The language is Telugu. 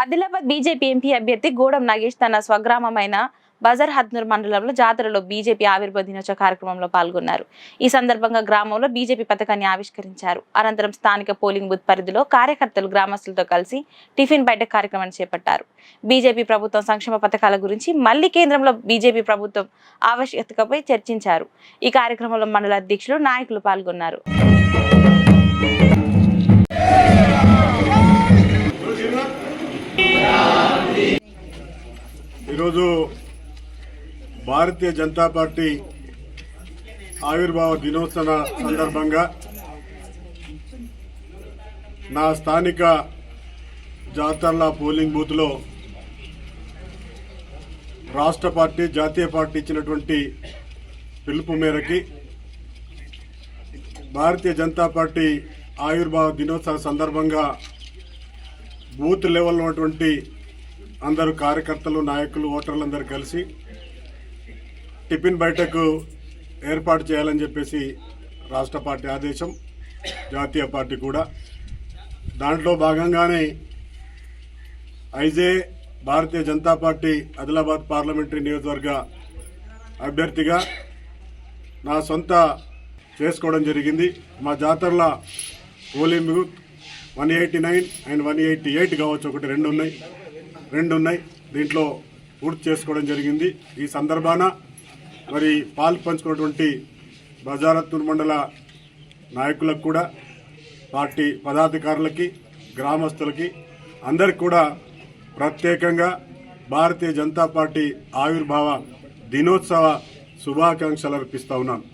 ఆదిలాబాద్ బీజేపీ ఎంపీ అభ్యర్థి గూడెం నాగేష్ తన స్వగ్రామమైన బజర్ హద్నూర్ మండలంలో జాతరలో బీజేపీ ఆవిర్భావ దినోత్సవ కార్యక్రమంలో పాల్గొన్నారు. ఈ సందర్భంగా గ్రామంలో బీజేపీ పథకాన్ని ఆవిష్కరించారు. అనంతరం స్థానిక పోలింగ్ బూత్ పరిధిలో కార్యకర్తలు గ్రామస్తులతో కలిసి టిఫిన్ బయట కార్యక్రమాన్ని చేపట్టారు. బీజేపీ ప్రభుత్వం సంక్షేమ పథకాల గురించి, మళ్లీ కేంద్రంలో బీజేపీ ప్రభుత్వం ఆవశ్యకతపై చర్చించారు. ఈ కార్యక్రమంలో మండల అధ్యక్షులు, నాయకులు పాల్గొన్నారు. ఈరోజు భారతీయ జనతా పార్టీ ఆవిర్భావ దినోత్సవ సందర్భంగా నా స్థానిక జాతర్ల పోలింగ్ బూత్లో రాష్ట్ర పార్టీ, జాతీయ పార్టీ ఇచ్చినటువంటి పిలుపు మేరకి భారతీయ జనతా పార్టీ ఆవిర్భావ దినోత్సవ సందర్భంగా బూత్ లెవెల్లో ఉన్నటువంటి అందరూ కార్యకర్తలు, నాయకులు, ఓటర్లందరూ కలిసి టిఫిన్ బయటకు ఏర్పాటు చేయాలని చెప్పేసి రాష్ట్ర పార్టీ ఆదేశం, జాతీయ పార్టీ కూడా. దాంట్లో భాగంగానే IJ Bharatiya Janata party Adilabad parliamentary నియోజకవర్గ అభ్యర్థిగా నా సొంత చేసుకోవడం జరిగింది. మా జాతరల పోలింగ్ బూత్ 189 అండ్ 188 కావచ్చు, ఒకటి రెండు ఉన్నాయి. దీంట్లో పూర్తి చేసుకోవడం జరిగింది. ఈ సందర్భాన మరి పాలు పంచుకున్నటువంటి బజారత్నూర్ మండల నాయకులకు కూడా, పార్టీ పదాధికారులకి, గ్రామస్తులకి అందరికి కూడా ప్రత్యేకంగా భారతీయ జనతా పార్టీ ఆవిర్భావ దినోత్సవ శుభాకాంక్షలు అర్పిస్తా ఉన్నాను.